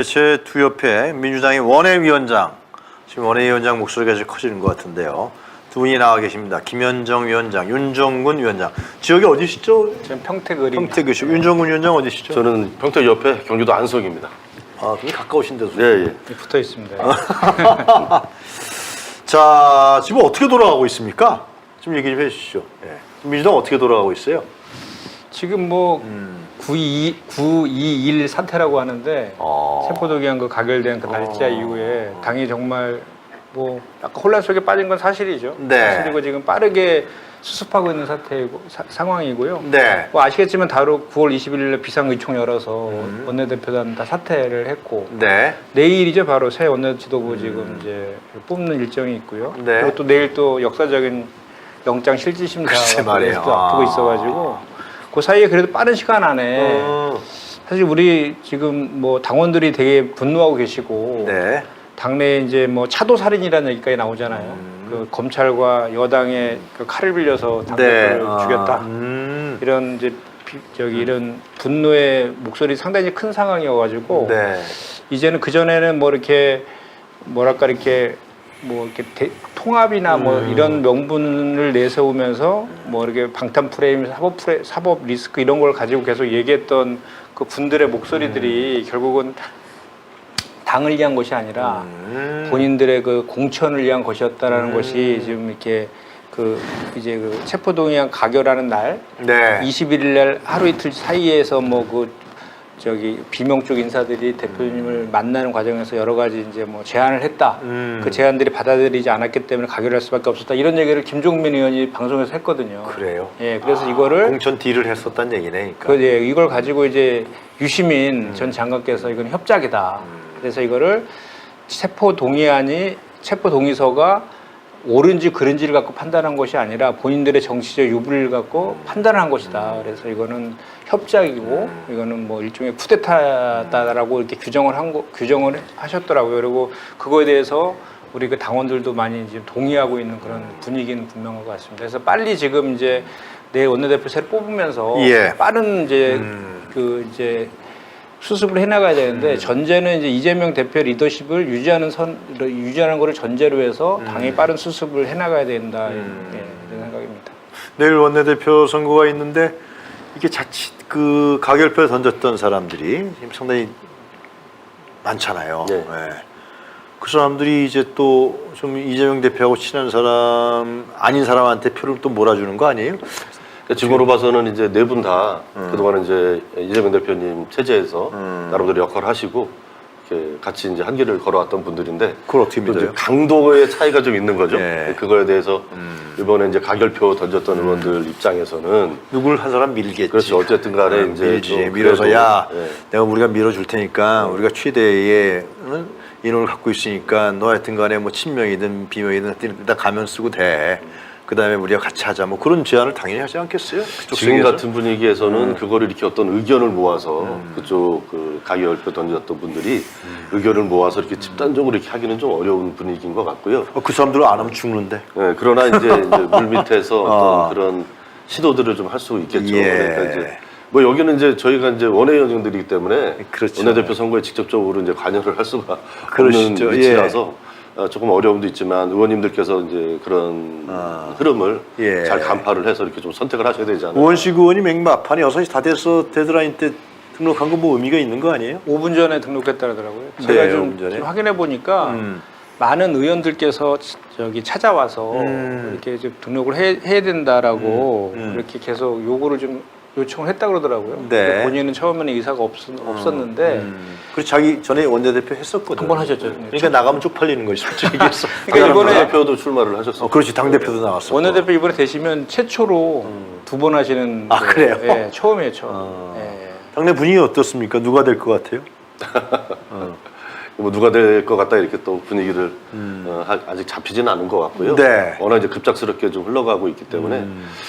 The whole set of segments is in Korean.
제 두 옆에 민주당의 원외위원장, 지금 원외위원장 목소리가 좀 커지는 것 같은데요. 두 분이 나와 계십니다. 김현정 위원장, 윤정군 위원장. 지역이 어디시죠? 저는 평택을입니다. 평택이시고 윤정군 위원장 어디시죠? 저는 평택 옆에 경기도 안성입니다. 아, 그럼 가까우신 데서. 예, 예. 붙어 있습니다. 자, 지금 어떻게 돌아가고 있습니까? 좀 얘기 좀 해주시죠. 예. 민주당 어떻게 돌아가고 있어요? 지금 뭐 921 사태라고 하는데 세포동의안 그 가결된 그 날짜 이후에 당이 정말 뭐 약간 혼란 속에 빠진 건 사실이죠. 네. 사실이고 지금 빠르게 수습하고 있는 상황이고요. 네. 뭐 아시겠지만 바로 9월 21일에 비상의총 열어서 원내대표단 다 사퇴를 했고 네. 내일이죠. 바로 새 원내지도부 지금 이제 뽑는 일정이 있고요. 네. 그리고 또 내일 또 역사적인 영장 실질심사가 글쎄 말이에요. 또 앞두고 있어가지고 그 사이에 그래도 빠른 시간 안에 사실 우리 지금 뭐 당원들이 되게 분노하고 계시고 네. 당내에 이제 뭐 차도살인이라는 얘기까지 나오잖아요. 그 검찰과 여당의 그 칼을 빌려서 당대표를 죽였다. 이런 이제 이런 분노의 목소리 상당히 큰 상황이어가지고 네. 이제는 그 전에는 뭐 이렇게 뭐랄까 이렇게 뭐 이렇게 통합이나 뭐 이런 명분을 내세우면서 뭐 이렇게 방탄 프레임, 사법 리스크 이런 걸 가지고 계속 얘기했던 그 분들의 목소리들이 결국은 당을 위한 것이 아니라 본인들의 그 공천을 위한 것이었다라는 것이 지금 이렇게 그 이제 그 체포동의안 가결하는 날 네. 21일 날 하루 이틀 사이에서 뭐 그 저기 비명 쪽 인사들이 대표님을 만나는 과정에서 여러 가지 이제 뭐 제안을 했다. 그 제안들이 받아들이지 않았기 때문에 가결할 수밖에 없었다. 이런 얘기를 김종민 의원이 방송에서 했거든요. 그래요? 예, 그래서 이거를 공천 딜을 했었단 얘기네. 그러니까. 그 예, 이걸 가지고 이제 유시민 전 장관께서 이건 협작이다. 그래서 이거를 체포 동의서가 옳은지 그른지를 갖고 판단한 것이 아니라 본인들의 정치적 유불리를 갖고 판단한 것이다. 그래서 이거는 협작이고 이거는 뭐 일종의 쿠데타다라고 이렇게 규정을 하셨더라고요. 그리고 그거에 대해서 우리 그 당원들도 많이 지금 동의하고 있는 그런 분위기는 분명한 것 같습니다. 그래서 빨리 지금 이제 내 원내대표 새로 뽑으면서 예. 빠른 이제 그 이제 수습을 해나가야 되는데 전제는 이제 이재명 대표 리더십을 유지하는 거를 전제로 해서 당의 빠른 수습을 해나가야 된다. 예, 이런 생각입니다. 내일 원내대표 선거가 있는데 이게 자칫 그 가결표에 던졌던 사람들이 지금 상당히 많잖아요. 네. 네. 그 사람들이 이제 또 좀 이재명 대표하고 친한 사람 아닌 사람한테 표를 또 몰아주는 거 아니에요? 그러니까 지금으로 봐서는 이제 네 분 다 그동안 이제 이재명 대표님 체제에서 나름대로 역할을 하시고 이렇게 같이 이제 한 길을 걸어왔던 분들인데 그걸 어떻게 또 이제 믿어요? 강도의 차이가 좀 있는 거죠. 예. 그거에 대해서 이번에 이제 가결표 던졌던 의원들 입장에서는 누굴 한 사람 밀겠지. 그렇죠. 어쨌든 간에 이제 밀지. 좀 밀어서 그래도, 야, 예. 내가 우리가 밀어줄 테니까 우리가 최대의 인원을 갖고 있으니까 너 하여튼 간에 뭐 친명이든 비명이든 일단 가면 쓰고 돼. 그 다음에 우리가 같이 하자. 뭐 그런 제안을 당연히 하지 않겠어요? 그쪽 지금 세계에서? 같은 분위기에서는 그거를 이렇게 어떤 의견을 모아서 그쪽 그 가결표 던졌던 분들이 의견을 모아서 이렇게 집단적으로 이렇게 하기는 좀 어려운 분위기인 것 같고요. 그 사람들은 안 하면 죽는데. 네, 그러나 이제 물 밑에서 어떤 그런 시도들을 좀 할 수 있겠죠. 예. 그러니까 이제 뭐 여기는 이제 저희가 이제 원외위원장들이기 때문에 그렇죠. 원내대표 선거에 직접적으로 이제 관여를 할 수가 그러시죠. 없는 위치라서 조금 어려움도 있지만 의원님들께서 이제 그런 흐름을 예. 잘 간파를 해서 이렇게 좀 선택을 하셔야 되지 않을까. 우원식 의원이 맥마판이 6시 다 돼서 데드라인 때 등록한 거 뭐 의미가 있는 거 아니에요? 5분 전에 등록했다더라고요. 네, 제가 5분 좀 전에. 확인해 보니까 많은 의원들께서 저기 찾아와서 이렇게 좀 등록을 해야 된다라고 이렇게 계속 요구를 좀 요청을 했다 그러더라고요. 네. 근데 본인은 처음에는 의사가 없었는데 그리고 자기 전에 원내대표 했었거든. 한 번 하셨죠. 그러니까 나가면 쪽팔리는 거지, 솔직히 얘기해서. 그러니까 이번에 대표도 출마를 하셨어요. 그렇지, 당대표도 나왔어. 원내대표 이번에 되시면 최초로 2번 하시는 아, 그래요? 예, 처음이에요, 처음. 예. 당내 분위기 어떻습니까? 누가 될 것 같아요? 뭐 누가 될 것 같다 이렇게 또 분위기를 아직 잡히지는 않은 것 같고요. 네. 워낙 이제 급작스럽게 좀 흘러가고 있기 때문에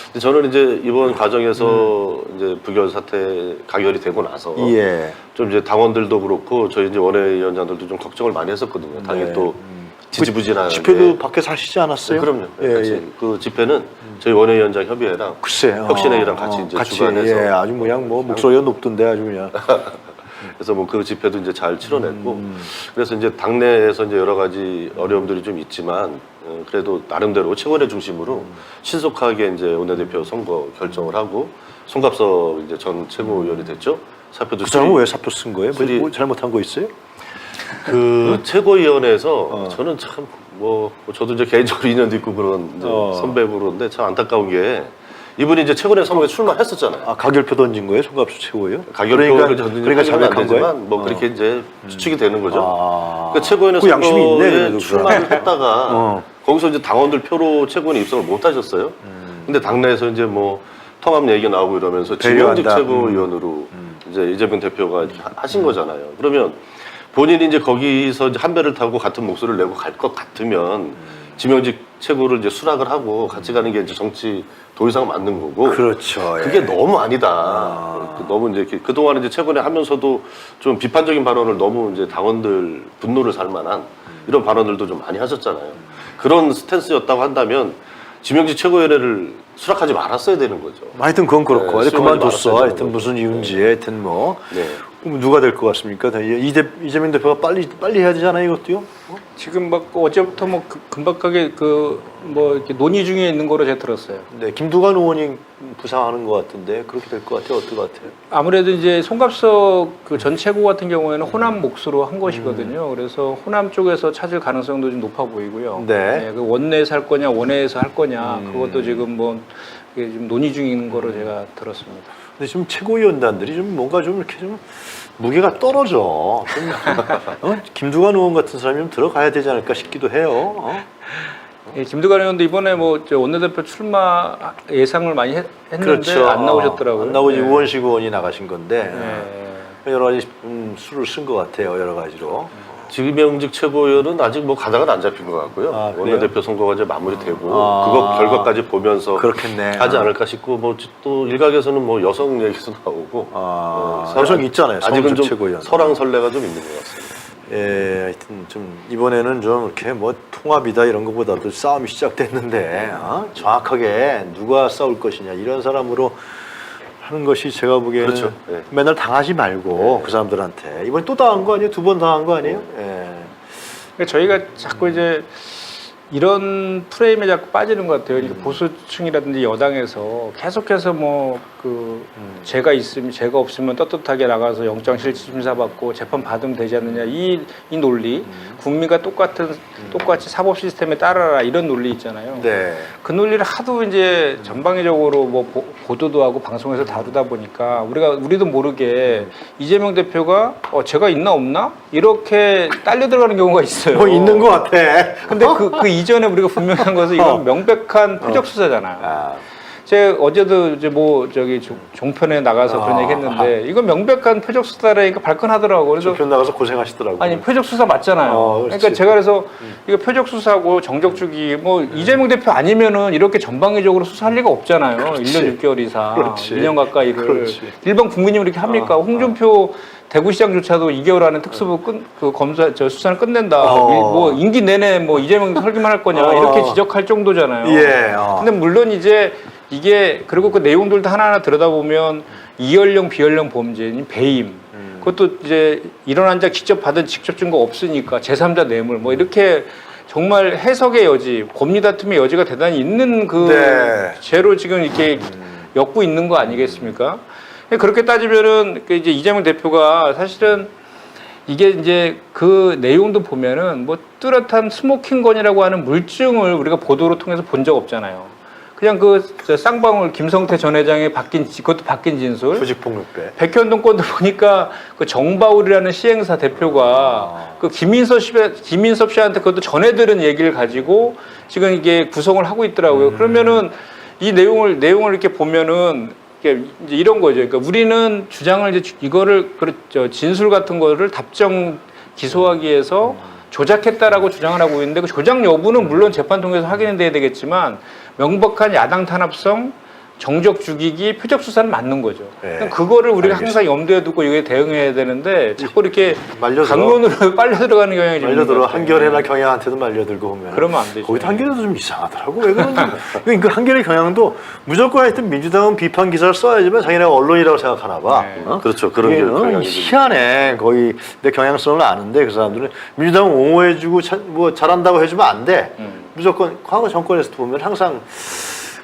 근데 저는 이제 이번 과정에서 이제 부결 사태 가결이 되고 나서 예. 좀 이제 당원들도 그렇고 저희 이제 원외위원장들도 좀 걱정을 많이 했었거든요. 당연히 네. 또 지지부진하게. 집회도 밖에서 하시지 않았어요? 그럼요. 예, 같이 예. 그 집회는 저희 원외위원장 협의회랑 글쎄, 혁신회의랑 같이 이제 같이, 주관해서 예, 아주 그냥 뭐 목소리가 높던데 아주 그냥. 그래서 뭐 그 집회도 이제 잘 치러냈고 그래서 이제 당내에서 이제 여러 가지 어려움들이 좀 있지만 그래도 나름대로 최고위원회 중심으로 신속하게 이제 원내대표 선거 결정을 하고 송갑석 이제 전 최고위원이 됐죠. 사표도 그 사람은 왜 사표 쓴 거예요? 뭐 잘못한 거 있어요? 그 최고위원회에서 저는 참 뭐 저도 이제 개인적으로 인연도 있고 그런 이제 선배고 그런데 참 안타까운 게 이분이 이제 최근에 선거에 출마했었잖아요. 아, 가결표 던진 거예요? 송갑수 최고예요? 가결표를 그러니까 자백한 거예요? 되지만 뭐 그렇게 이제 추측이 되는 거죠. 아. 그러니까 최고위원회 그 양심이 있네, 선거에 그래도 출마를 했다가 거기서 이제 당원들 표로 최고위원회 입성을 못 하셨어요. 근데 당내에서 이제 뭐 통합 얘기 나오고 이러면서 지명직 배려한다. 최고위원으로 이제 이재명 대표가 이렇게 하신 거잖아요. 그러면 본인이 이제 거기서 이제 한 배를 타고 같은 목소리를 내고 갈 것 같으면 지명직 최고를 이제 수락을 하고 같이 가는 게 이제 정치 도의상 맞는 거고. 그렇죠. 예. 그게 너무 아니다. 너무 이제 그동안 이제 최근에 하면서도 좀 비판적인 발언을 너무 이제 당원들 분노를 살 만한 이런 발언들도 좀 많이 하셨잖아요. 그런 스탠스였다고 한다면 지명직 최고위원회를 수락하지 말았어야 되는 거죠. 하여튼 그건 그렇고 네, 그만뒀어. 수용하지 하여튼 말았어야 무슨 되는 이유인지 거죠. 하여튼 뭐 네. 그럼 누가 될 것 같습니까? 이재명 대표가 빨리 해야 되잖아요, 이것도요. 지금 막 어제부터 뭐 금박하게 그 뭐 이렇게 논의 중에 있는 거로 제가 들었어요. 네, 김두관 의원이 부상하는 것 같은데 그렇게 될 것 같아요. 어떨 것 같아요? 아무래도 이제 송갑석 그 전 최고 같은 경우에는 호남 몫으로 한 것이거든요. 그래서 호남 쪽에서 찾을 가능성도 좀 높아 보이고요. 네. 그 원내에서 할 거냐, 원외에서 할 거냐, 그것도 지금 뭐 이게 좀 논의 중인 거로 제가 들었습니다. 근데 지금 최고위원단들이 좀 뭔가 좀 이렇게 좀 무게가 떨어져. 좀 김두관 의원 같은 사람이 좀 들어가야 되지 않을까 싶기도 해요. 예, 김두관 의원도 이번에 뭐 저 원내대표 출마 예상을 많이 했는데 그렇죠. 안 나오셨더라고요. 안 나오지. 네. 우원식 의원이 나가신 건데 네. 여러 가지 수를 쓴 것 같아요. 여러 가지로. 지명직 최고위원은 아직 뭐 가닥은 안 잡힌 것 같고요. 아, 그래요? 원내대표 선거가 이제 마무리되고 아. 그거 결과까지 보면서 그렇겠네. 하지 않을까 싶고 뭐 또 일각에서는 뭐 여성 얘기도 나오고 여성 있잖아요. 아직은 성적 좀 최고위원. 설왕설래가 좀 있는 것 같습니다. 예, 하여튼 좀 이번에는 좀 이렇게 뭐 통합이다 이런 것보다도 싸움이 시작됐는데 정확하게 누가 싸울 것이냐 이런 사람으로 하는 것이 제가 보기에는 그렇죠. 네. 맨날 당하지 말고 그 사람들한테 이번에 또 당한 거 아니에요? 두 번 당한 거 아니에요? 예. 그러니까 저희가 자꾸 이제 이런 프레임에 자꾸 빠지는 것 같아요. 그러니까 보수층이라든지 여당에서 계속해서 뭐 그 죄가 있으면 죄가 없으면 떳떳하게 나가서 영장실질심사 받고 재판 받으면 되지 않느냐 이 논리 국민과 똑같이 사법 시스템에 따라라 이런 논리 있잖아요. 네. 그 논리를 하도 이제 전방위적으로 뭐 보도도 하고 방송에서 다루다 보니까 우리도 모르게 이재명 대표가 죄가 있나 없나 이렇게 딸려 들어가는 경우가 있어요. 뭐 있는 것 같아. 근데 그 이전에 우리가 분명히 한 것은 이건 명백한 표적 수사잖아요. 아, 제가 어제도 이제 뭐 저기 종편에 나가서 그런 얘기 했는데 이건 명백한 표적 수사라니까 발끈하더라고. 그래서 편 나가서 고생하시더라고요. 아니 표적 수사 맞잖아요. 그렇지. 그러니까 제가 그래서 이거 표적 수사고 정적 주기 뭐 이재명 대표 아니면은 이렇게 전방위적으로 수사할 리가 없잖아요. 그렇지. 1년 6개월 이상, 그렇지. 2년 가까이를 그렇지. 일반 국민이 이렇게 합니까? 홍준표 대구시장조차도 2개월 안에 특수부 수사를 끝낸다. 뭐 임기 내내 뭐 이재명 설기만 할 거냐 이렇게 지적할 정도잖아요. 예. 근데 물론 이제 이게 그리고 그 내용들도 하나하나 들여다보면 이연령 비연령 범죄인 배임 그것도 이제 일어난 자 직접 받은 직접 증거 없으니까 제3자 뇌물 뭐 이렇게 정말 해석의 여지 법리 다툼의 여지가 대단히 있는 그 네. 죄로 지금 이렇게 엮고 있는 거 아니겠습니까? 그렇게 따지면은 그 이제 이재명 대표가 사실은 이게 이제 그 내용도 보면은 뭐 뚜렷한 스모킹건이라고 하는 물증을 우리가 보도를 통해서 본 적 없잖아요. 그냥 그 쌍방울 김성태 전 회장의 그것도 바뀐 진술. 조직폭력배. 백현동 건도 보니까 그 정바울이라는 시행사 대표가 그 김인섭 씨한테 그것도 전해들은 얘기를 가지고 지금 이게 구성을 하고 있더라고요. 그러면은 이 내용을 이렇게 보면은 이제 이런 거죠. 그러니까 우리는 주장을 이제 이거를 진술 같은 거를 답정 기소하기 위해서 조작했다라고 주장을 하고 있는데 그 조작 여부는 물론 재판 통해서 확인돼야 되겠지만 명백한 야당 탄압성 정적 죽이기, 표적 수사는 맞는 거죠. 네. 그러니까 그거를 우리가 알겠습니다. 항상 염두에 두고 이게 대응해야 되는데 자꾸 이렇게 말려들어. 강론으로 빨려 들어가는 경향이 좀 있는 말려들어 것 같아요. 한겨레나 경향한테도 말려들고 보면 그러면 안 되죠. 거기도 한겨레도 좀 이상하더라고. 왜 그런지. 그 한겨레 경향도 무조건 하여튼 민주당은 비판 기사를 써야지만 자기네가 언론이라고 생각하나 봐. 네. 어? 그렇죠. 그런 이게 게 경향이 희한해. 거의 내 경향성을 아는데 그 사람들은 민주당은 옹호해주고 뭐 잘한다고 해주면 안 돼. 무조건 과거 정권에서도 보면 항상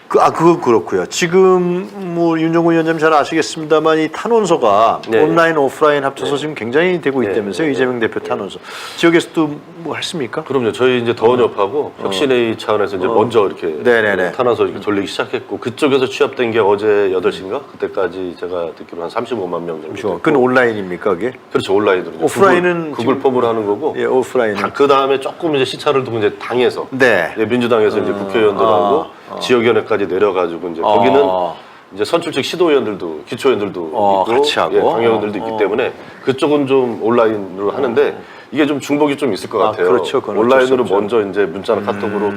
그거 그렇고요. 지금 뭐 윤종국 위원장님 잘 아시겠습니다만 이 탄원서가 네. 온라인 오프라인 합쳐서 지금 굉장히 되고 네. 있다면서요. 이재명 대표 탄원서. 지역에서도 뭐 했습니까? 그럼요. 저희 이제 더원협하고 혁신회의 차원에서 이제 먼저 이렇게 네네네. 탄원서 이렇게 돌리기 시작했고 그쪽에서 취합된 게 어제 8시인가? 그때까지 제가 듣기로 한 35만 명 정도. 됐고. 그건 온라인입니까 그게? 그렇죠. 온라인으로. 이제 오프라인은 구글 폼으로 하는 거고. 예, 오프라인은. 그 다음에 조금 이제 시차를 두고 이제 당에서 네. 예, 민주당에서 이제 국회의원들하고 지역위원회까지 내려가지고 이제 거기는 이제 선출직 시도위원들도 기초위원들도 있고 같이 하고. 예, 당협위원들도 있기 때문에 그쪽은 좀 온라인으로 하는데 이게 좀 중복이 좀 있을 것 같아요. 그렇죠. 그건 어쩔 온라인으로 수 없죠. 먼저 이제 문자나 카톡으로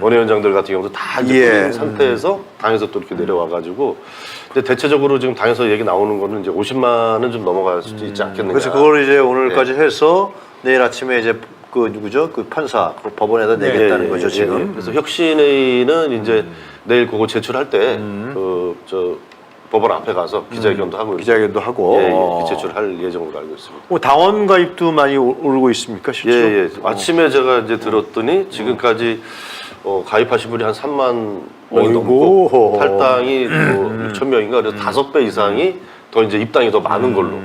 원외위원장들 같은 경우도 다 이제 예. 풀린 상태에서 당에서 또 이렇게 내려와가지고 근데 대체적으로 지금 당에서 얘기 나오는 거는 이제 50만은 좀 넘어갈 수도 있지 않겠느냐. 그래서 그걸 이제 오늘까지 해서 내일 아침에 이제 그 누구죠? 그 판사 그 법원에다 내겠다는 거죠 지금. 그래서 혁신회의는 이제 내일 그거 제출할 때 그 저 법원 앞에 가서 기자회견도 하고 기자회견도 하고. 예, 예, 제출할 예정으로 알고 있습니다. 뭐 당원 가입도 많이 오르고 있습니까 실제로? 예, 예. 아침에 제가 이제 들었더니 지금까지 가입하신 분이 한 3만 명이 어이구. 넘고 탈당이 뭐 6천 명인가 그래서 5배 이상이 더 이제 입당이 더 많은 걸로.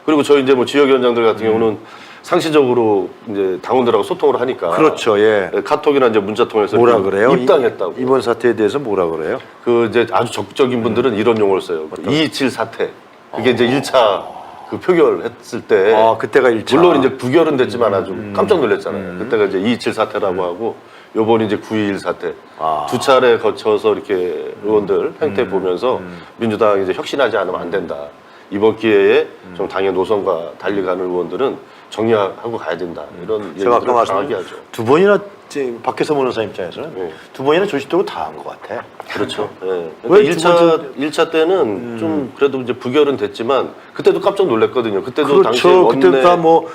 그리고 저희 이제 뭐 지역위원장들 같은 경우는 상시적으로 이제 당원들하고 소통을 하니까 그렇죠. 예. 카톡이나 이제 문자 통해서 뭐라 그래요? 입당했다고. 이번 사태에 대해서 뭐라 그래요? 그 이제 아주 적극적인 분들은 이런 용어를 써요. 227 사태. 그게 이제 1차 그 표결했을 때 그때가 1차. 물론 이제 부결은 됐지만 아주 깜짝 놀랐잖아요. 그때가 이제 227 사태라고 하고 요번이 이제 921 사태. 두 차례 거쳐서 이렇게 의원들 행태 보면서 민주당이 이제 혁신하지 않으면 안 된다. 이번 기회에 좀 당의 노선과 달리 가는 의원들은 정리하고 가야 된다. 이런 제가 얘기들을 아까 강하게 말씀 하죠. 두 번이나 지금 밖에서 보는 사람 입장에서는 네. 두 번이나 조직적으으로 다 한 것 같아. 그렇죠. 예. 왜 그러니까 두 번째- 1차 때는 좀 그래도 이제 부결은 됐지만 그때도 깜짝 놀랐거든요. 그때도 당시에 그렇죠. 원내 그때 다뭐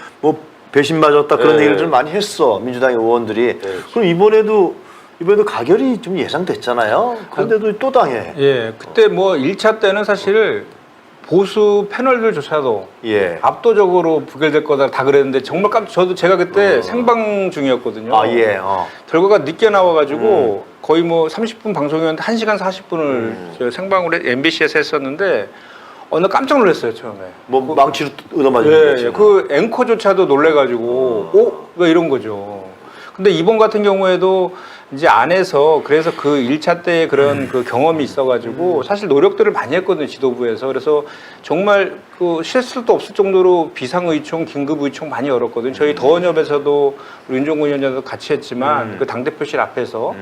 배신 맞았다 그런 네. 얘기를 많이 했어 민주당 의원들이. 그럼 이번에도 가결이 좀 예상됐잖아요. 그런데도 또 당해. 예, 그때 뭐 1차 때는 사실 보수 패널들조차도 예. 압도적으로 부결될 거다 다 그랬는데 정말 제가 그때 생방 중이었거든요. 예. 결과가 늦게 나와가지고 거의 뭐 30분 방송이었는데 1시간 40분을 생방으로 MBC에서 했었는데 나 깜짝 놀랐어요 처음에. 뭐 망치로 얻어맞은 예, 거지. 예. 그 앵커조차도 놀래가지고 왜 이런 거죠. 근데 이번 같은 경우에도 이제 안에서 그래서 그 1차 때의 그런 그 경험이 있어가지고 사실 노력들을 많이 했거든요 지도부에서. 그래서 정말 그 실수도 없을 정도로 비상의총, 긴급의총 많이 열었거든요. 저희 더원협에서도 윤종국 위원장도 같이 했지만 그 당대표실 앞에서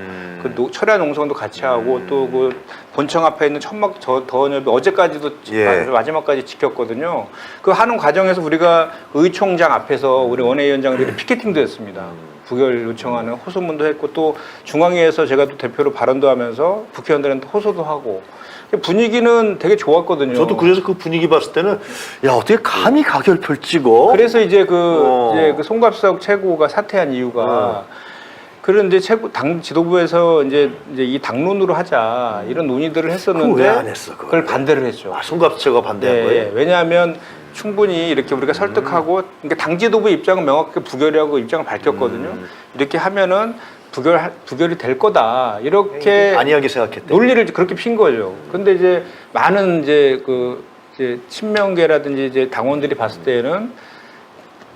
그 철야 농성도 같이 하고 또 그 본청 앞에 있는 천막 더원협이 어제까지도 예. 마지막까지 지켰거든요. 그 하는 과정에서 우리가 의총장 앞에서 우리 원외위원장들이 피켓팅도 했습니다. 부결 요청하는 호소문도 했고 또 중앙위에서 제가 또 대표로 발언도 하면서 국회의원들한테 호소도 하고 분위기는 되게 좋았거든요. 저도 그래서 그 분위기 봤을 때는 야 어떻게 감히 가결표를 찍어? 그래서 이제 이제 그 송갑석 최고가 사퇴한 이유가 그런데 당 지도부에서 이제 이 당론으로 하자 이런 논의들을 했었는데 그거 왜 안 했어, 그걸? 반대를 했죠. 송갑채가 반대한 예, 거예요? 예. 왜냐하면 충분히 이렇게 우리가 설득하고 그러니까 당 지도부 입장은 명확하게 부결이라고 입장을 밝혔거든요. 이렇게 하면은 부결이 될 거다 이렇게 아니하게 생각했대. 논리를 그렇게 핀 거죠. 근데 이제 많은 이제 이제 친명계라든지 이제 당원들이 봤을 때는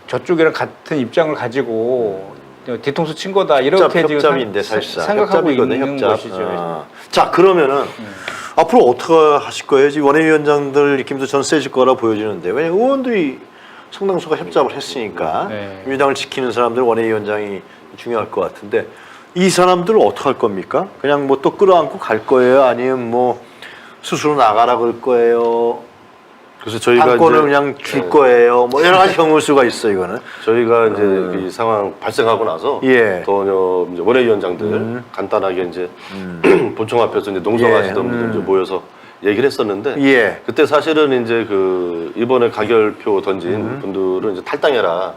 저쪽이랑 같은 입장을 가지고 뒤통수 친 거다 이렇게 협잡인데 지금 사실상 생각하고 협잡이거든, 있는 협잡. 것이죠. 자 그러면은 앞으로 어떻게 하실 거예요? 지금 원외위원장들 느낌도 전 세질 거라 보여지는데 왜냐면 의원들이 상당수가 협잡을 했으니까 네. 민주당을 지키는 사람들 원외위원장이 중요할 것 같은데 이 사람들은 어떻게 할 겁니까? 그냥 뭐 또 끌어안고 갈 거예요? 아니면 뭐 스스로 나가라 그럴 거예요? 그래서 저희가 판권을 이제 그냥 줄 거예요. 뭐 여러 가지 경우수가 있어 이거는. 저희가 이제 이 상황 발생하고 나서 예. 더 이제 원외위원장들 간단하게 이제 본청 앞에서 이제 농성하시던 분들 이제 모여서 얘기를 했었는데 예. 그때 사실은 이제 그 이번에 가결표 던진 분들은 이제 탈당해라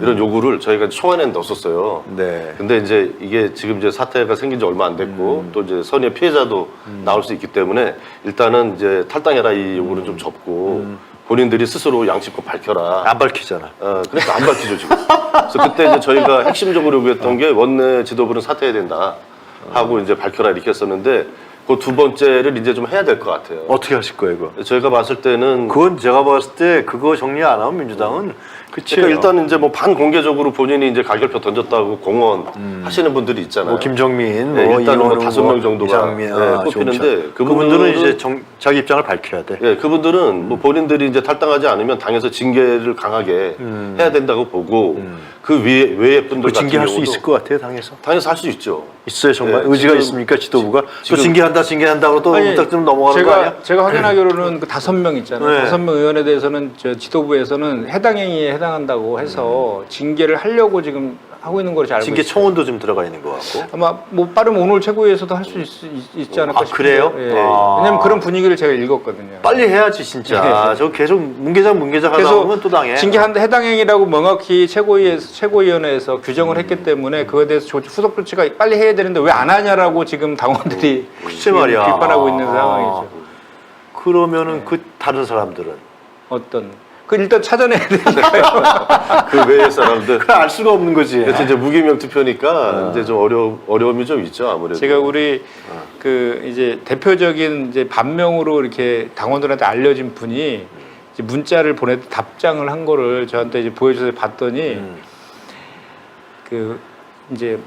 이런 요구를 저희가 초안에 넣었었어요. 네. 근데 이제 이게 지금 이제 사태가 생긴 지 얼마 안 됐고 또 이제 선의의 피해자도 나올 수 있기 때문에 일단은 이제 탈당해라 이 요구는 좀 접고 본인들이 스스로 양심껏 밝혀라. 안 밝히잖아. 그러니까 안 밝히죠 지금. 그래서 그때 이제 저희가 핵심적으로 요구했던 게 원내 지도부는 사퇴해야 된다 하고 이제 밝혀라 이렇게 했었는데 그 두 번째를 이제 좀 해야 될 것 같아요. 어떻게 하실 거예요, 이거? 저희가 봤을 때는 그건 제가 봤을 때 그거 정리 안 하면 민주당은 그치. 그러니까 일단 이제 뭐 반공개적으로 본인이 이제 가결표 던졌다고 공언 하시는 분들이 있잖아요. 뭐 김정민, 네, 뭐 일단은 뭐 이원우, 5명 정도가 이상민, 꼽히는데 그분들은 이제 자기 입장을 밝혀야 돼. 예, 그분들은 뭐 본인들이 이제 탈당하지 않으면 당에서 징계를 강하게 해야 된다고 보고 그 외의 분들 그 같은 징계할 수 경우도 있을 것 같아요, 당에서. 당에서 할 수 있죠. 있어요, 정말. 예, 의지가 지금- 있습니까, 지도부가? 또 지금- 징계한다고 또 아니, 좀 넘어가는 거 아니야? 제가 확인하기로는 그 5명 있잖아요. 네. 5명 의원에 대해서는 저 지도부에서는 해당 행위에 해당한다고 해서 징계를 하려고 지금 하고 있는 걸로 잘 알고 징계 있어요. 청원도 좀 들어가 있는 것 같고. 아마 뭐 빠르면 오늘 최고위에서도 할 수 있지 않을까 아, 싶은데요. 그래요? 예. 아. 왜냐면 그런 분위기를 제가 읽었거든요. 빨리 해야지, 진짜. 저 계속 문개장 하다 그래서 보면 또 당해. 징계한다 해당 행위라고 명확히 최고위원회에서 규정을 했기 때문에 그거에 대해서 후속 조치가 빨리 해야 되는데 왜 안 하냐라고 지금 당원들이 글쎄 말이야. 비판하고 있는 아. 상황이죠. 그러면은 그 다른 사람들은 어떤 그 일단 찾아내야 되니까요. 그 외의 사람들. 그걸 알 수가 없는 거지. 그래서 이제 무기명 투표니까 이제 좀 어려움이 좀 있죠 아무래도. 제가 우리 그 이제 대표적인 이제 반명으로 이렇게 당원들한테 알려진 분이 이제 문자를 보내 답장을 한 거를 저한테 이제 보여줘서 봤더니 그 이제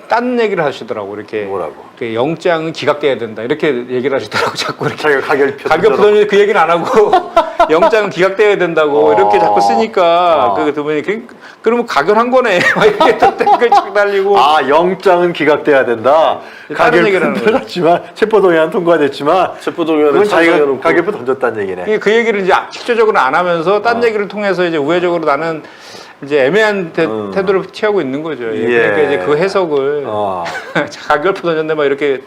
딴 얘기를 하시더라고 이렇게 뭐라고? 그 영장은 기각돼야 된다 이렇게 얘기를 하시더라고 자꾸 이렇게 자기가 가결표 가격표는 그 얘기는 안 하고 영장은 기각돼야 된다고 이렇게 자꾸 쓰니까 두 분이 그러면 가결한 거네 막 이렇게 또 댓글 쫙 달리고 아, 영장은 기각돼야 된다. 다른 얘기를 하는 가결표는 들어갔지만 체포동의안 통과됐지만 체포동의안을 그건 자기가 찬성해놓고 가결표 던졌다는 얘기네. 그 얘기를 이제 실질적으로는 안 하면서 딴 얘기를 통해서 이제 우회적으로 나는 이제 애매한 태도를 취하고 있는 거죠. 예. 그러니까 이제 그 해석을 가결표 던졌네 막 이렇게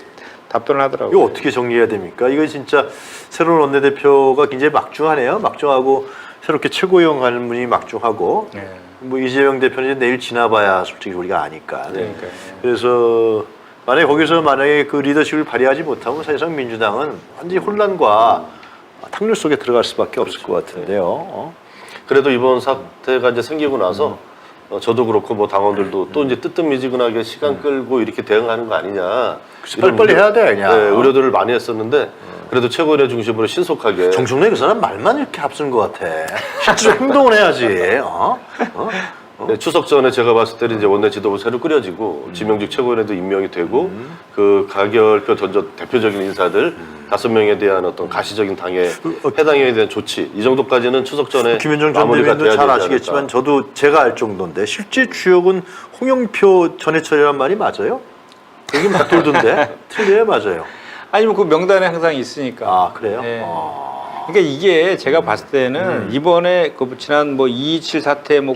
답변을 하더라고요. 이거 어떻게 정리해야 됩니까? 이거 진짜 새로운 원내대표가 굉장히 막중하네요. 막중하고 새롭게 최고위원 가는 분이 막중하고 네. 뭐 이재명 대표는 이제 내일 지나봐야 솔직히 우리가 아니까. 그러니까요. 그래서 만약에 그 리더십을 발휘하지 못하면 사실상 민주당은 완전히 혼란과 탕류 속에 들어갈 수밖에 없을 것 같은데요. 그래도 이번 사태가 이제 생기고 나서 저도 그렇고 뭐 당원들도 또 이제 뜨뜻미지근하게 시간 끌고 이렇게 대응하는 거 아니냐. 이런 빨리빨리 해야 돼, 그냥. 네, 우려들을 많이 했었는데 그래도 최고위원회 중심으로 신속하게 정청래 그 사람 말만 이렇게 앞서는 것 같아. 실제로 행동을 해야지. 네, 추석 전에 제가 봤을 때는 이제 원내 지도부 새로 꾸려지고 지명직 최고위원회도 임명이 되고 그 가결표 던져 대표적인 인사들 5명에 대한 어떤 가시적인 당의 해당 행위에 대한 조치 이 정도까지는 추석 전에 김현정 전 마무리가 대변인도 돼야 잘 되지 아시겠지만 않을까. 저도 제가 알 정도인데 실제 주역은 홍영표 전해철이란 말이 맞아요? 여기 맞돌던데 틀려요, 맞아요? 아니면 그 명단에 항상 있으니까. 아, 그래요? 네. 그러니까 이게 제가 봤을 때는 이번에 그 지난 뭐 227 사태, 뭐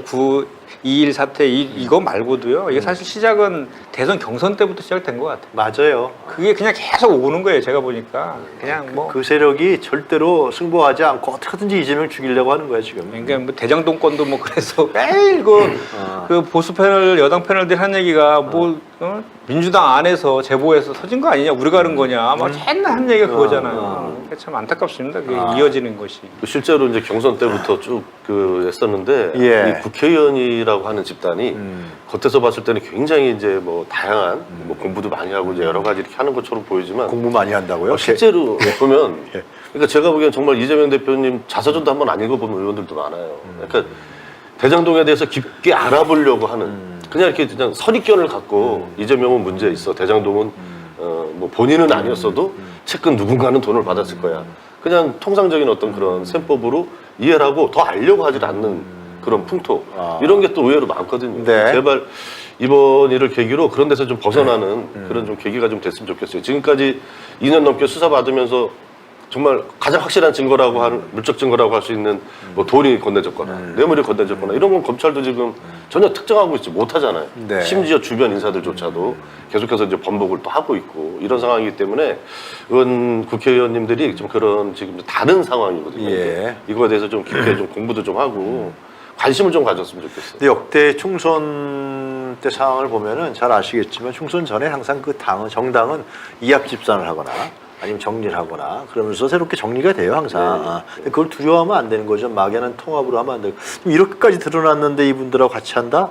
2.1 사태 이거 말고도요. 이게 사실 시작은 대선 경선 때부터 시작된 것 같아요. 맞아요. 그게 그냥 계속 오는 거예요. 제가 보니까 그냥 뭐 그 세력이 절대로 승부하지 않고 어떻게든지 이재명 죽이려고 하는 거야 지금. 그러니까 뭐 대장동권도 뭐 그래서 매일 그 보수 패널 여당 패널들이 한 얘기가 뭐 민주당 안에서 제보해서 터진 거 아니냐 우리가 하는 거냐 막 맨날 한 얘기가 그거잖아요. 그게 참 안타깝습니다. 그게 이어지는 것이. 실제로 이제 경선 때부터 쭉 그 했었는데 예. 이 국회의원이라고 하는 집단이 겉에서 봤을 때는 굉장히 이제 뭐 다양한 뭐 공부도 많이 하고 이제 여러 가지 이렇게 하는 것처럼 보이지만 공부 많이 한다고요? 실제로 보면 그러니까 제가 보기엔 정말 이재명 대표님 자서전도 한번 안 읽어본 의원들도 많아요. 그러니까 대장동에 대해서 깊게 알아보려고 하는 그냥 이렇게 그냥 선입견을 갖고 이재명은 문제 있어 대장동은 뭐 본인은 아니었어도 채권 누군가는 돈을 받았을 거야. 그냥 통상적인 어떤 그런 셈법으로 이해를 하고 더 알려고 하지 않는 그런 풍토 이런 게 또 의외로 많거든요. 네. 제발 이번 일을 계기로 그런 데서 좀 벗어나는 그런 좀 계기가 좀 됐으면 좋겠어요. 지금까지 2년 넘게 수사받으면서 정말 가장 확실한 증거라고 할 물적 증거라고 할 수 있는 뭐 돈이 건네졌거나 뇌물이 건네졌거나 이런 건 검찰도 지금 전혀 특정하고 있지 못하잖아요. 네. 심지어 주변 인사들조차도 계속해서 이제 번복을 또 하고 있고 이런 상황이기 때문에 의원 국회의원님들이 좀 그런 지금 다른 상황이거든요. 예. 이거에 대해서 좀 깊게 좀 공부도 좀 하고 관심을 좀 가졌으면 좋겠어요. 근데 역대 총선 때 상황을 보면은 잘 아시겠지만 총선 전에 항상 그 정당은 이합 집산을 하거나 아니면 정리를 하거나 그러면서 새롭게 정리가 돼요 항상. 네. 근데 그걸 두려워하면 안 되는 거죠. 막연한 통합으로 하면 안 되고 이렇게까지 드러났는데 이분들하고 같이 한다?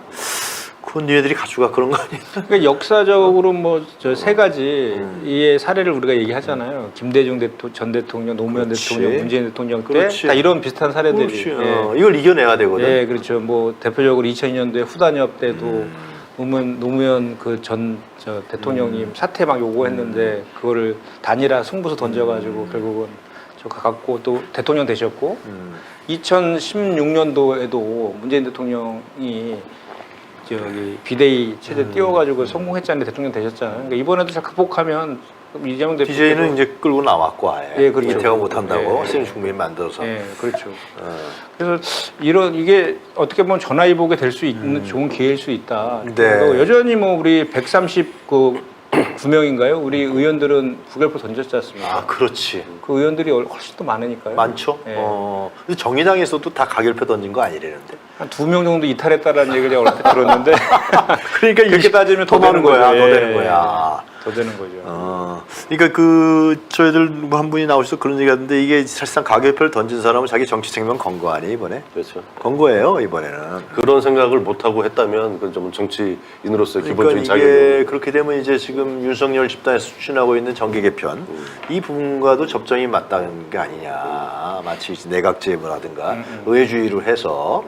그건 니네들이 가져가 그런 거 아니야? 그러니까 역사적으로 뭐 저 세 가지 의 사례를 우리가 얘기하잖아요. 김대중 전 대통령, 노무현 그렇지. 대통령, 문재인 대통령 때 그렇지. 다 이런 비슷한 사례들이. 그렇지. 예. 이걸 이겨내야 되거든. 예, 그렇죠. 뭐 대표적으로 2002년도에 후단협 때도 노무현 그 전 대통령이 사퇴 막 요구했는데 그거를 단일화 승부수 던져가지고 결국은 저 갖고 또 대통령 되셨고 2016년도에도 문재인 대통령이 저기 비대위 체제 띄워가지고 성공했잖아요. 대통령 되셨잖아요. 그러니까 이번에도 잘 극복하면 이재명 대표 DJ는 이제 끌고 나왔고 아예. 예, 그렇죠. 이태가 못한다고 예. 시민 국민 만들어서. 예, 그렇죠. 그래서 이게 어떻게 보면 전화위복이 될 수 있는 좋은 기회일 수 있다. 네. 그리고 여전히 뭐 우리 139명인가요? 우리 의원들은 부결표 던졌지 않습니까? 아 그렇지. 그 의원들이 훨씬 더 많으니까요. 많죠. 예. 근데 정의당에서도 다 가결표 던진 거 아니라는데. 한 2명 정도 이탈했다라는 얘기를 제가 얼핏 들었는데 그러니까 그렇게 따지면 더 많은 되는 거야. 거죠. 더 예, 되는 예. 거야. 더 되는 거죠. 그러니까 그 저희들 한 분이 나오셔서 그런 얘기하던데 이게 사실상 가결표를 던진 사람은 자기 정치 생명 건 거 아니에요 이번에? 그렇죠. 건 거예요 이번에는. 그런 생각을 못 하고 했다면 그건 좀 정치인으로서의 그러니까 기본적인 이게 자격이 그렇게 되면 이제 지금 윤석열 집단에서 추진하고 있는 정계 개편 이 부분과도 접점이 맞다는 게 아니냐. 마치 이제 내각제무라든가 의회주의로 해서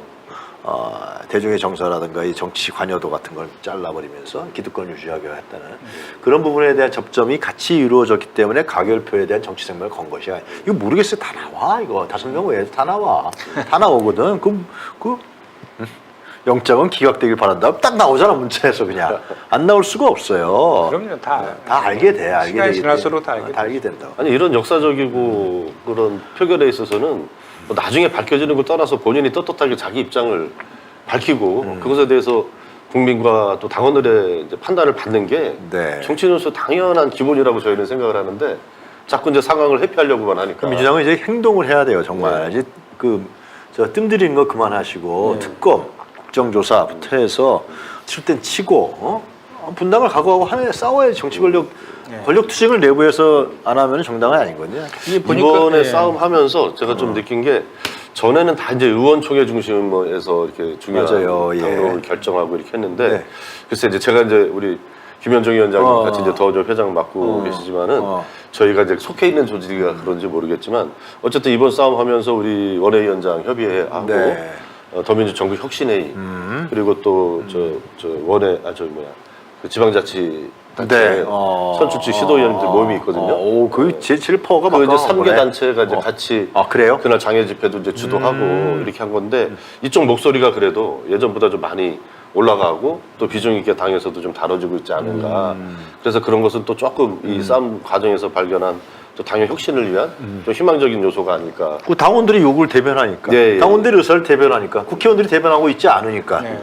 대중의 정서라든가 이 정치 관여도 같은 걸 잘라버리면서 기득권 유지하게 했다는 그런 부분에 대한 접점이 같이 이루어졌기 때문에 가결표에 대한 정치 생명을 건 것이야. 이거 모르겠어요. 다 나와 이거 5명 외에도 다 나와. 다 나오거든. 그 영장은 기각되길 바란다. 딱 나오잖아 문자에서 그냥 안 나올 수가 없어요. 그럼요. 다 알게 돼. 알게 시간이 되기 지날수록 때문에. 다 알게 된다고. 아니 이런 역사적이고 그런 표결에 있어서는 뭐 나중에 밝혀지는 걸 떠나서 본인이 떳떳하게 자기 입장을 밝히고 그것에 대해서 국민과 또 당원들의 이제 판단을 받는 게 네. 정치인으로서 당연한 기본이라고 저희는 생각을 하는데 자꾸 이제 상황을 회피하려고만 하니까 민주당은 이제 행동을 해야 돼요 정말. 네. 이제 저 뜸들이는 거 그만하시고 특검, 국정조사부터 해서 칠 땐 치고 분당을 각오하고 하면 싸워야 정치 권력 투쟁을 내부에서 안 하면 정당은 아니거든요. 이번에 예. 싸움하면서 제가 좀 느낀 게 전에는 다 이제 의원총회 중심에서 이렇게 중요한 맞아요. 예. 당론을 결정하고 이렇게 했는데 네. 글쎄 이제 제가 이제 우리 김현정 위원장님 어. 같이 이제 더 회장 맡고 계시지만은 저희가 이제 속해 있는 조직이가 그런지 모르겠지만 어쨌든 이번 싸움하면서 우리 원외위원장 협의회하고 네. 더민주 전국 혁신회의 그리고 또 저 원외 그 지방자치 단체 선출직 시도위원들 모임이 있거든요. 그 제일 파워가 그 이제 막강한 3개 거네. 단체가 이제 같이 그래요? 그날 장애 집회도 이제 주도하고 이렇게 한 건데 이쪽 목소리가 그래도 예전보다 좀 많이 올라가고 또 비중 있게 당에서도 좀 다뤄지고 있지 않은가. 그래서 그런 것은 또 조금 이 싸움 과정에서 발견한 또 당의 혁신을 위한 좀 희망적인 요소가 아닐까. 그 당원들이 요구를 대변하니까. 예, 예. 당원들이 의사를 대변하니까. 국회의원들이 대변하고 있지 않으니까. 네.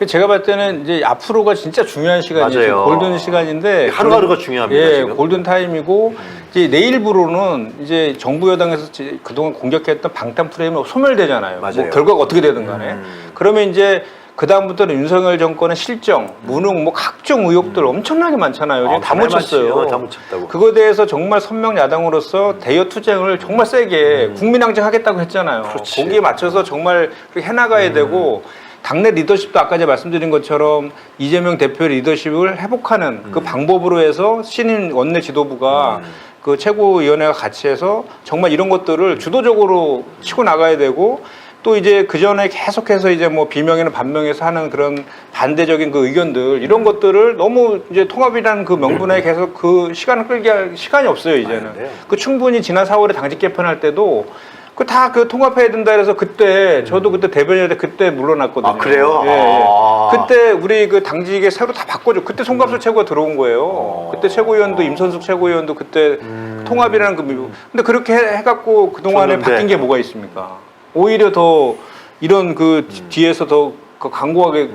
제가 봤을 때는 이제 앞으로가 진짜 중요한 시간이에요. 맞아요. 골든 시간인데 하루하루가 중요합니다, 예, 지금. 골든 타임이고 이제 내일부로는 이제 정부 여당에서 그동안 공격했던 방탄 프레임이 소멸되잖아요. 맞아요. 뭐 결과가 어떻게 되든 간에. 그러면 이제 그 다음부터는 윤석열 정권의 실정, 무능, 뭐 각종 의혹들 엄청나게 많잖아요. 지금 다 묻혔어요. 다 묻혔다고. 그거에 대해서 정말 선명 야당으로서 대여 투쟁을 정말 세게 국민항쟁하겠다고 했잖아요. 그렇지. 거기에 맞춰서 정말 그렇게 해나가야 되고 당내 리더십도 아까 제가 말씀드린 것처럼 이재명 대표의 리더십을 회복하는 그 방법으로 해서 신임 원내 지도부가 그 최고위원회가 같이 해서 정말 이런 것들을 주도적으로 치고 나가야 되고 또 이제 그 전에 계속해서 이제 뭐 비명이나 반명에서 하는 그런 반대적인 그 의견들 이런 것들을 너무 이제 통합이라는 그 명분에 계속 그 시간을 끌게 할 시간이 없어요 이제는. 그 충분히 지난 4월에 당직 개편할 때도 그 다 그 통합해야 된다 그래서 그때 저도 그때 대변인할 때 그때 물러났거든요. 아, 그래요? 예, 예. 아. 그때 우리 그 당직에 새로 다 바꿔줘. 그때 송갑수 최고가 들어온 거예요. 그때 최고위원도 임선숙 최고위원도 그때 통합이라는 그 근데 그렇게 해갖고 그 동안에 줬는데. 바뀐 게 뭐가 있습니까? 오히려 더 이런 그 뒤에서 더 그 강고하게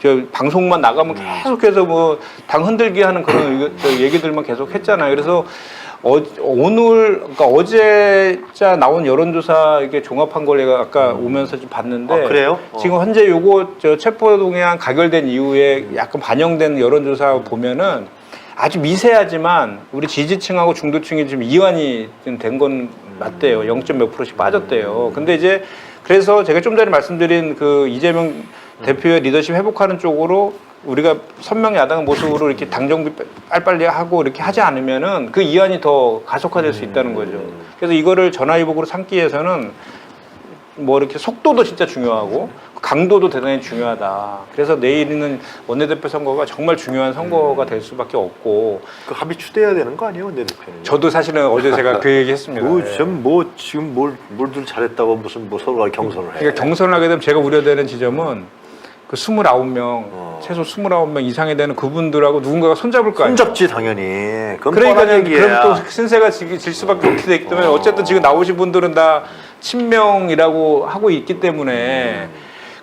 저 방송만 나가면 계속해서 뭐 당 흔들기 하는 그런 저 얘기들만 계속 했잖아요. 그래서 오늘 그러니까 어제자 나온 여론조사 이게 종합한 걸 내가 아까 오면서 좀 봤는데 아, 그래요? 지금 현재 요거 저 체포동의안 가결된 이후에 약간 반영된 여론조사 보면은 아주 미세하지만 우리 지지층하고 중도층이 지금 이완이 좀 된 건 맞대요. 0. 몇 %씩 빠졌대요. 근데 이제 그래서 제가 좀 전에 말씀드린 그 이재명 대표의 리더십 회복하는 쪽으로 우리가 선명 야당 모습으로 이렇게 당 정비 빨리빨리 하고 이렇게 하지 않으면은 그 이완이 더 가속화될 수 있다는 거죠. 그래서 이거를 전화위복으로 삼기 위해서는 뭐 이렇게 속도도 진짜 중요하고 강도도 대단히 중요하다. 그래서 내일은 원내대표 선거가 정말 중요한 선거가 될 수밖에 없고 그 합의 추대해야 되는 거 아니에요, 내 대표는? 저도 사실은 어제 제가 그 얘기 했습니다. 지금 뭘들 잘했다고 무슨 뭐 서로가 경선을 해. 그러니까 경선을 하게 되면 제가 우려되는 지점은 그 29명, 최소 29명 이상이 되는 그분들하고 누군가가 손잡을 거 아니에요. 손잡지 당연히. 그건 그러니까 뻔한 얘기야. 그럼 또 신세가 질 수밖에 없게 되기 때문에 어쨌든 지금 나오신 분들은 다 친명이라고 하고 있기 때문에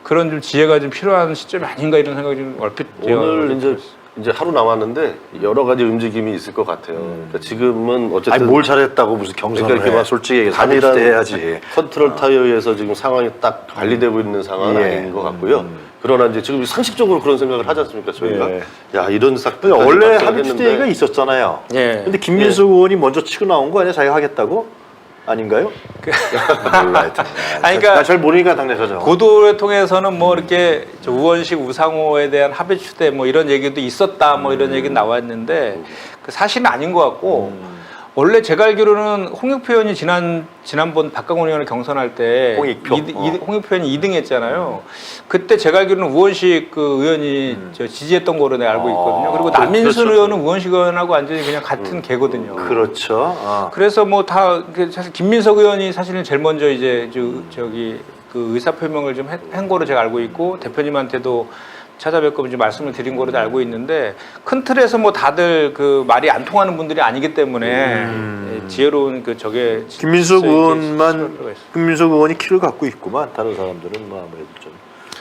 그런 좀 지혜가 좀 필요한 시점이 아닌가 이런 생각이 좀 얼핏 오늘 이제 하루 남았는데 여러 가지 움직임이 있을 것 같아요. 그러니까 지금은 어쨌든 아니 뭘 잘했다고 무슨 경선을 그러니까 이렇게 해. 막 솔직히 얘기해서 단일한 해야지. 컨트롤 타이어에서 지금 상황이 딱 관리되고 있는 상황은 예. 아닌 것 같고요. 그러나 이제 지금 상식적으로 그런 생각을 하지 않습니까 저희가? 예. 야 이런 사건 원래 합의 추대가 있었잖아요. 예. 근데 김민수 의원이 먼저 치고 나온 거 아니야? 자기가 하겠다고? 아닌가요? 몰라 하여튼. 아니, 그러니까 나 잘 모르니까 당내에서. 보도를 통해서는 뭐 이렇게 저 우원식 우상호에 대한 합의 추대 뭐 이런 얘기도 있었다 뭐 이런 얘기 나왔는데 그 사실은 아닌 것 같고 원래 제가 알기로는 홍익표 의원이 지난번 박강원 의원을 경선할 때 홍익표. 홍익표 의원이 2등 했잖아요. 그때 제가 알기로는 우원식 그 의원이 저 지지했던 거로 내가 알고 있거든요. 그리고 남인순 그렇죠. 의원은 우원식 의원하고 완전히 그냥 같은 개거든요. 그렇죠. 그래서 뭐 다 사실 김민석 의원이 사실은 제일 먼저 이제 저기 그 의사 표명을 좀 한 거로 제가 알고 있고 대표님한테도 찾아뵙고 이제 말씀을 드린 거로 알고 있는데 큰 틀에서 뭐 다들 그 말이 안 통하는 분들이 아니기 때문에 예, 지혜로운 그 저게 김민석 있어야 의원만 필요가 있어요. 김민석 의원이 키를 갖고 있구만. 다른 사람들은 뭐 아무래도 좀.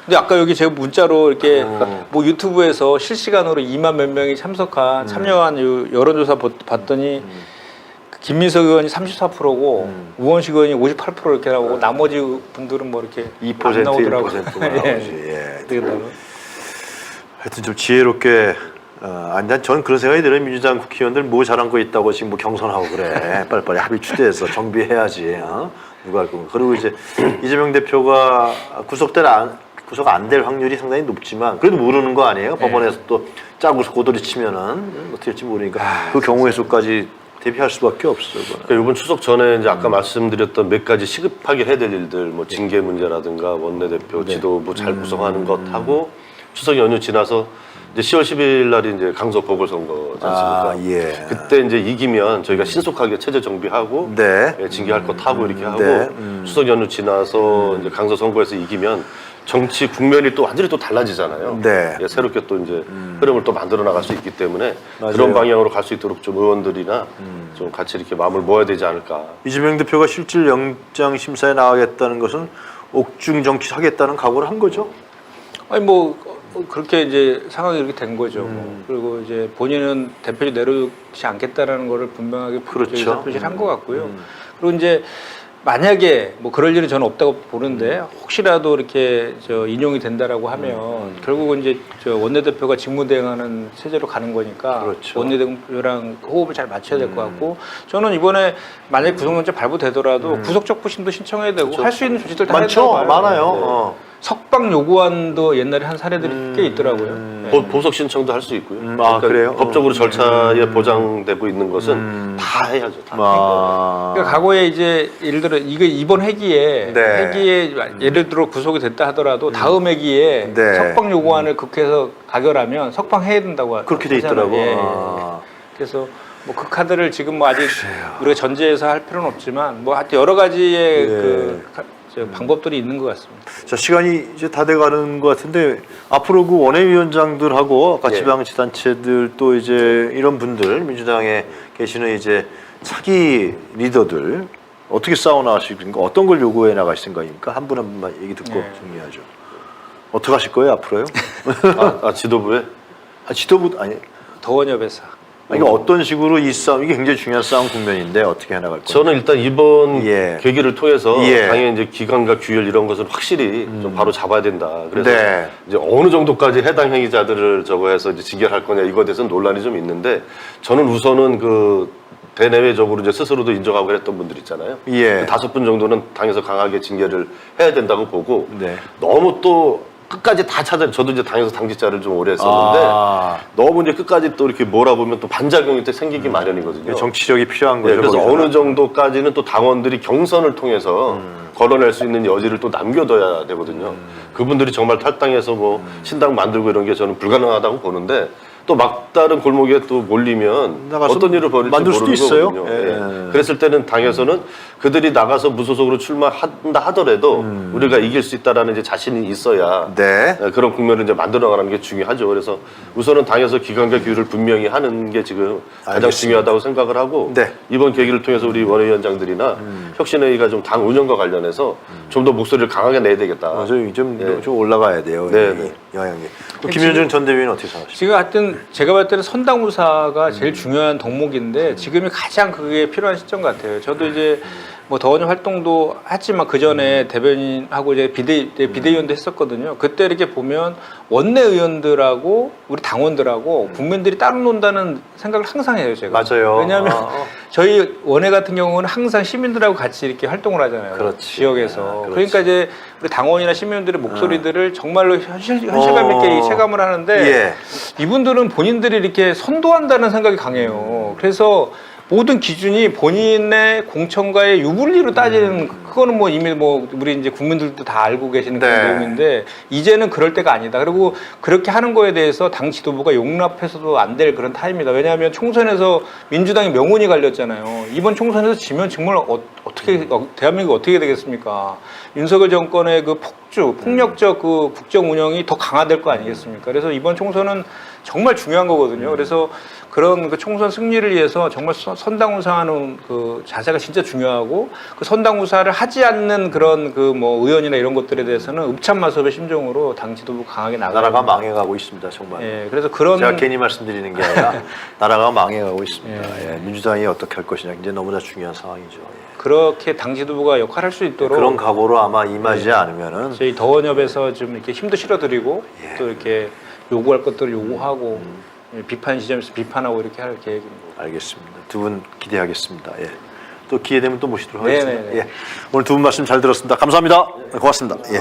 근데 아까 여기 제가 문자로 이렇게 뭐 유튜브에서 실시간으로 2만 몇 명이 참여한 여론조사 봤더니 김민석 의원이 34%고 우원식 의원이 58% 이렇게 나오고 나머지 분들은 뭐 이렇게 2% 안 나오더라고요. 1%만 나오지. 예. 그러더라고요. 하여튼 좀 지혜롭게 난 저는 그런 생각이 들어요. 민주당 국회의원들 뭐 잘한 거 있다고 지금 뭐 경선하고 그래. 빨리빨리 합의 추대해서 정비해야지. 누가 할 건가. 그리고 이제 이재명 대표가 구속 안 될 확률이 상당히 높지만 그래도 모르는 거 아니에요. 법원에서 또 짜고서 고도리 치면은 어떻게 될지 모르니까 그 경우의 수까지 대비할 수밖에 없어. 그러니까 이번 추석 전에 이제 아까 말씀드렸던 몇 가지 시급하게 해야 될 일들, 뭐 징계 문제라든가 원내대표 지도부 잘 구성하는 것 하고 추석 연휴 지나서 이제 10월 10일 날이 이제 강서 보궐선거지 않습니까? 예. 그때 이제 이기면 저희가 신속하게 체제 정비하고 네. 예, 징계할 것 하고 이렇게 하고 네. 추석 연휴 지나서 이제 강서 선거에서 이기면 정치 국면이 또 완전히 또 달라지잖아요. 네. 예, 새롭게 또 이제 흐름을 또 만들어 나갈 수 있기 때문에 맞아요. 그런 방향으로 갈 수 있도록 좀 의원들이나 좀 같이 이렇게 마음을 모아야 되지 않을까. 이재명 대표가 실질 영장 심사에 나가겠다는 것은 옥중 정치 하겠다는 각오를 한 거죠. 아니 뭐 그렇게 이제 상황이 이렇게 된 거죠. 그리고 이제 본인은 대표직 내려놓지 않겠다라는 거를 분명하게 그렇죠. 표시를 한 것 같고요. 그리고 이제 만약에 뭐 그럴 일은 저는 없다고 보는데 혹시라도 이렇게 저 인용이 된다라고 하면 결국은 이제 저 원내대표가 직무대행하는 체제로 가는 거니까 그렇죠. 원내대표랑 호흡을 잘 맞춰야 될 것 같고 저는 이번에 만약 구속영장 발부되더라도 구속적 부심도 신청해야 되고 할 수 있는 조치들 다 해야 많죠. 된다고 봐요. 많아요. 석방 요구안도 옛날에 한 사례들이 꽤 있더라고요. 네. 보석 신청도 할 수 있고요. 그래요? 법적으로 절차에 보장되고 있는 것은 다 해야죠. 다. 그러니까 과거에 이제 예를 들어 이번 회기에 네. 예를 들어 구속이 됐다 하더라도 다음 회기에 네. 석방 요구안을 국회에서 가결하면 석방해야 된다고 그렇게 돼 하잖아요. 있더라고. 예, 예. 그래서 뭐 그 카드를 지금 뭐 아직 우리가 전제해서 할 필요는 없지만 뭐 하여튼 여러 가지의 그 방법들이 있는 것 같습니다. 자, 시간이 이제 다 돼가는 것 같은데 앞으로 그 원외위원장들하고 아까 예. 지방자치단체들 또 이제 이런 분들 민주당에 계시는 이제 차기 리더들 어떻게 싸워 나가실 건가? 어떤 걸 요구해 나가실 생각입니까? 한 분 한 분만 얘기 듣고 네. 정리하죠. 어떻게 하실 거예요 앞으로요? 지도부에 지도부 아니 더원협에서 이게 어떤 식으로 이 싸움 이게 굉장히 중요한 싸움 국면인데 어떻게 해 나갈 거예요? 저는 일단 이번 예. 계기를 통해서 예. 당연히 이제 기간과 규율 이런 것을 확실히 좀 바로 잡아야 된다. 그래서 네. 이제 어느 정도까지 해당 행위자들을 저거 해서 이제 징계할 거냐 이거에 대해서는 논란이 좀 있는데 저는 우선은 그 대내외적으로 이제 스스로도 인정하고 그랬던 분들 있잖아요. 예. 그 5분 정도는 당에서 강하게 징계를 해야 된다고 보고 네. 너무 또 끝까지 다 저도 이제 당에서 당직자를 좀 오래 했었는데 아. 너무 이제 끝까지 또 이렇게 몰아보면 또 반작용이 또 생기기 마련이거든요. 정치력이 필요한 거죠. 네, 그래서 거기서는. 어느 정도까지는 또 당원들이 경선을 통해서 걸어낼 수 있는 여지를 또 남겨둬야 되거든요. 그분들이 정말 탈당해서 뭐 신당 만들고 이런 게 저는 불가능하다고 보는데 또 막다른 골목에 또 몰리면 나가서 어떤 일을 벌일지 만들 수도 모르는 있어요. 거거든요. 예. 예. 그랬을 때는 당에서는 그들이 나가서 무소속으로 출마한다 하더라도 우리가 이길 수 있다라는 이제 자신이 있어야 네. 그런 국면을 이제 만들어가는 게 중요하죠. 그래서 우선은 당에서 기관과 규율을 분명히 하는 게 지금 가장 알겠습니다. 중요하다고 생각을 하고 네. 이번 계기를 통해서 우리 원외위원장들이나 혁신회의가 좀 당 운영과 관련해서 좀 더 목소리를 강하게 내야 되겠다. 좀 네. 올라가야 돼요. 네, 이 네. 영향이. 김현준 전 대변인 어떻게 생각하십니까? 지금 하여튼 제가 봤을 때는 선당우사가 제일 중요한 덕목인데 지금이 가장 그게 필요한 시점 같아요. 저도 이제 뭐 더원협 활동도 했지만 그 전에 대변인하고 이제 비대위원도 했었거든요. 그때 이렇게 보면 원내 의원들하고 우리 당원들하고 국민들이 따로 논다는 생각을 항상 해요, 제가. 맞아요. 왜냐하면 저희 원외 같은 경우는 항상 시민들하고 같이 이렇게 활동을 하잖아요. 그렇지. 지역에서. 아, 그렇지. 그러니까 이제 우리 당원이나 시민들의 목소리들을 정말로 현실감 있게 체감을 하는데 예. 이분들은 본인들이 이렇게 선도한다는 생각이 강해요. 그래서 모든 기준이 본인의 공천과의 유불리로 따지는 그거는 뭐 이미 뭐 우리 이제 국민들도 다 알고 계시는 그런 네. 내용인데 이제는 그럴 때가 아니다. 그리고 그렇게 하는 거에 대해서 당 지도부가 용납해서도 안 될 그런 타임이다. 왜냐하면 총선에서 민주당이 명운이 갈렸잖아요. 이번 총선에서 지면 정말 어떻게 대한민국 어떻게 되겠습니까? 윤석열 정권의 그 폭력적 그 국정 운영이 더 강화될 거 아니겠습니까? 그래서 이번 총선은 정말 중요한 거거든요. 그래서 그런 그 총선 승리를 위해서 정말 선당우사하는 그 자세가 진짜 중요하고 그 선당우사를 하지 않는 그런 그 뭐 의원이나 이런 것들에 대해서는 읍참마섭의 심정으로 당 지도부 강하게 나가야 나라가 됩니다. 망해가고 있습니다, 정말. 예, 그래서 그런 제가 괜히 말씀드리는 게 아니라 나라가 망해가고 있습니다. 예, 민주당이 어떻게 할 것이냐 이제 너무나 중요한 상황이죠. 예. 그렇게 당 지도부가 역할을 할 수 있도록 그런 각오로 아마 임하지 않으면은 저희 더원협에서 좀 이렇게 힘도 실어드리고 예. 또 이렇게 요구할 것들을 요구하고 예, 비판 지점에서 비판하고 이렇게 할 계획입니다. 알겠습니다. 두 분 기대하겠습니다. 예. 또 기회 되면 또 모시도록 네네네. 하겠습니다. 예. 오늘 두 분 말씀 잘 들었습니다. 감사합니다. 고맙습니다. 예.